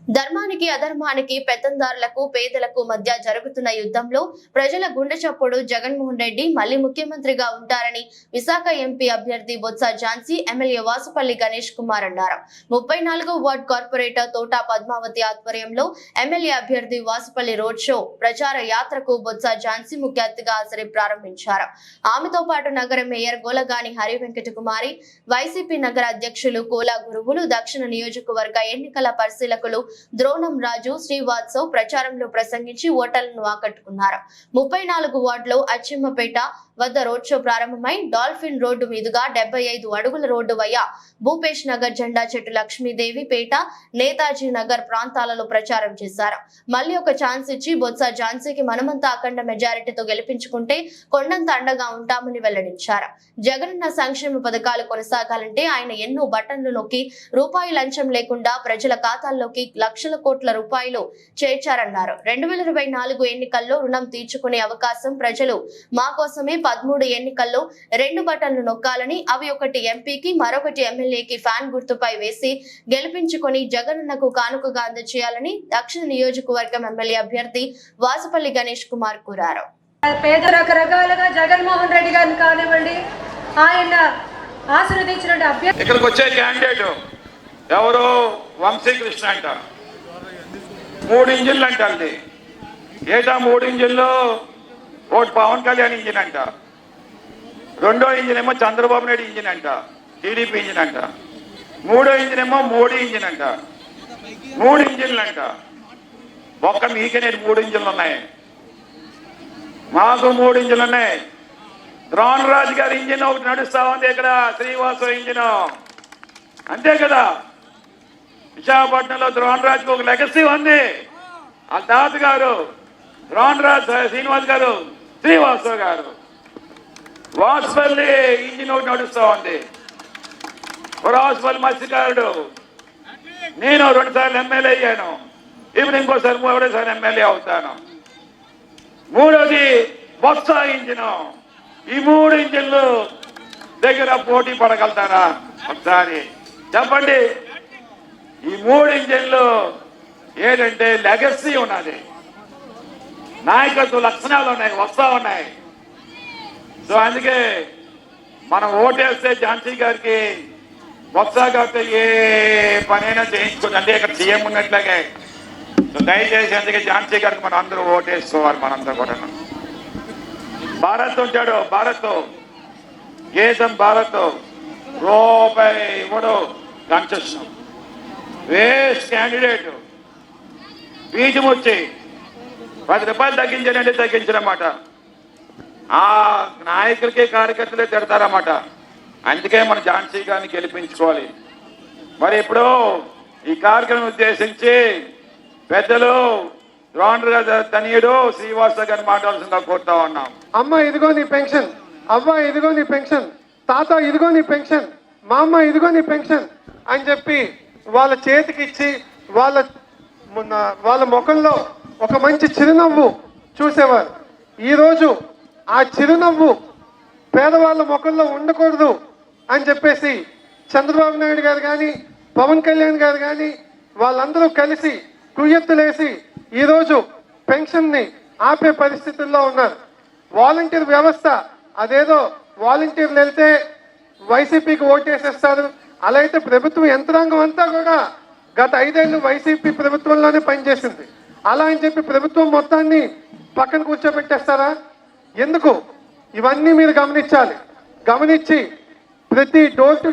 ధర్మానికి అధర్మానికి పెత్తందారులకు పేదలకు మధ్య జరుగుతున్న యుద్ధంలో ప్రజల గుండె చప్పుడు జగన్మోహన్ రెడ్డి మళ్లీ ముఖ్యమంత్రిగా ఉంటారని విశాఖ ఎంపీ అభ్యర్థి బొత్స ఝాన్సీ ఎమ్మెల్యే వాసుపల్లి గణేష్ కుమార్ అన్నారు. 34వ వార్డు కార్పొరేటర్ తోట పద్మావతి ఆధ్వర్యంలో ఎమ్మెల్యే అభ్యర్థి వాసుపల్లి రోడ్ షో ప్రచార యాత్రకు బొత్స ఝాన్సీ ముఖ్య అతిథిగా హాజరై ప్రారంభించారు. ఆమెతో పాటు నగర మేయర్ గోలగాని హరి వెంకట కుమారి, వైసీపీ నగర అధ్యక్షులు కోలా గురువులు, దక్షిణ నియోజకవర్గ ఎన్నికల పరిశీలకులు ద్రోణం రాజు శ్రీవాత్సవ్ ప్రచారంలో ప్రసంగించి ఓటర్లను ఆకట్టుకున్నారు. 34 వార్డులో అచ్చిమ్మపేట వద్ద రోడ్ షో ప్రారంభమై డాల్ఫిన్ రోడ్డు మీదుగా 75 అడుగుల రోడ్డు వయ్యా భూపేష్ నగర్, జెండా చెట్టు, లక్ష్మీదేవి పేట, నేతాజీ నగర్ ప్రాంతాలలో ప్రచారం చేశారు. మళ్ళీ ఒక ఛాన్స్ ఇచ్చి బొత్స ఝాన్సీకి మనమంతా అఖండ మెజారిటీతో గెలిపించుకుంటే కొండంత అండగా ఉంటామని వెల్లడించారు. జగనన్న సంక్షేమ పథకాలు కొనసాగాలంటే ఆయన ఎన్నో బటన్లు నొక్కి రూపాయి లంచం లేకుండా ప్రజల ఖాతాల్లోకి లక్షల కోట్ల రూపాయలు చేర్చారన్నారు. 2024 ఎన్నికల్లో రుణం తీర్చుకునే అవకాశం ప్రజలు మా కోసమే 13 ఎన్నికల్లో 2 బటన్లు నొక్కాలని, అవి ఒకటి ఎంపీకి మరొకటి ఎమ్మెల్యేకి ఫ్యాన్ గుర్తుపై వేసి గెలిపించుకొని జగనన్నకు కానుకగా అందజేయాలని దక్షిణ నియోజకవర్గం ఎమ్మెల్యే అభ్యర్థి వాసుపల్లి గణేష్ కుమార్ కోరారు. పేద రకరకాలుగా జగన్మోహన్ రెడ్డి గారిని కానివ్వండి, ఆయన ఆశీర్వదించిన అభ్యర్థి ఇక్కడికి వచ్చే క్యాండిడేట్ ఎవరు వంశీకృష్ణ అంట. 3 ఇంజిన్లు అంట. అది ఏటా 3 ఇంజిన్లు. ఒకటి పవన్ కళ్యాణ్ ఇంజిన్ అంట, రెండో ఇంజిన్ ఏమో చంద్రబాబు నాయుడు ఇంజిన్ అంట, టీడీపీ ఇంజిన్ అంట. మూడో ఇంజిన్ ఏమో మోడీ ఇంజిన్ అంట. 3 ఇంజిన్లు అంట. ఒక్క మీకే నేను 3 ఇంజిన్లు ఉన్నాయి, మాకు 3 ఇంజిన్లు ఉన్నాయి. ద్రోణ్ రాజు గారి ఇంజిన్ ఒకటి నడుస్తా ఉంది ఇక్కడ, శ్రీవాస ఇంజిన్. అంతే కదా, విశాఖపట్నంలో ద్రోణ్ రాజుకి ఒక లెగసీ ఉంది. ఆ తాత గారు ద్రోణ్ రాజ్ శ్రీనివాస్ గారు, శ్రీవాసరావు గారు. వాసుపల్లి ఇంజిన్ ఒకటి నడుస్తూ ఉంది. వాసుపల్లి మత్స్యకారుడు. నేను 2 సార్లు ఎమ్మెల్యే అయ్యాను, ఇప్పుడు ఇంకోసారి 3సారి ఎమ్మెల్యే అవుతాను. మూడోది బొత్స ఇంజిన్. ఈ 3 ఇంజిన్లు దగ్గర పోటీ పడగలుగుతారా ఒకసారి చెప్పండి. ఈ 3 ఇంజిన్లు ఏంటంటే లెగసీ ఉన్నది, నాయకత్వ లక్షణాలు ఉన్నాయి, వస్తా ఉన్నాయి. సో అందుకే మనం ఓటేస్తే ఝాన్సీ గారికి, బొత్స గారితో ఏ పనైనా చేయించుకోవచ్చు. అంటే ఇక్కడ సీఎం ఉన్నట్లాగే. సో దయచేసి అందుకే ఝాన్సీ గారికి మనం అందరూ ఓటేసుకోవాలి. మనందరూ కూడా భారత్ ఉంటాడు, భారత్ గీతం, భారత్ రూపాయి ఇవ్వడు, కన్సెషన్ వేస్ట్ క్యాండిడేట్. బీజం వచ్చి 10 రూపాయలు తగ్గించానంటే తగ్గించారన్నమాట. ఆ నాయకులకి కార్యకర్తలే తిడతారన్నమాట. అందుకే మన ఝాన్సీ గారిని గెలిపించుకోవాలి. మరి ఇప్పుడు ఈ కార్యక్రమం ఉద్దేశించి పెద్దలు ద్రోణ్ తనయుడు శ్రీవాస గారిని మాట్లాడాల్సిందిగా కోరుతా ఉన్నాం. అమ్మ ఇదిగో నీ పెన్షన్, అవ్వ ఇదిగో నీ పెన్షన్, తాత ఇదిగో నీ పెన్షన్, మా అమ్మ ఇదిగో నీ పెన్షన్ అని చెప్పి వాళ్ళ చేతికి ఇచ్చి వాళ్ళ ముఖంలో ఒక మంచి చిరునవ్వు చూసేవారు. ఈరోజు ఆ చిరునవ్వు పేదవాళ్ళ ముఖంలో ఉండకూడదు అని చెప్పేసి చంద్రబాబు నాయుడు గారు కానీ, పవన్ కళ్యాణ్ గారు కానీ వాళ్ళందరూ కలిసి కుయ్యెత్తులేసి ఈరోజు పెన్షన్ని ఆపే పరిస్థితుల్లో ఉన్నారు. వాలంటీర్ వ్యవస్థ, అదేదో వాలంటీర్లు వెళ్తే వైసీపీకి ఓటేసేస్తారు, అలా అయితే ప్రభుత్వం యంత్రాంగం అంతా కూడా గత 5 ఏళ్ళు వైసీపీ ప్రభుత్వంలోనే పనిచేసింది. అలా అని చెప్పి ప్రభుత్వం మొత్తాన్ని పక్కన కూర్చోబెట్టేస్తారా? ఎందుకు? ఇవన్నీ మీరు గమనించాలి. గమనించి ప్రతి డోర్ టు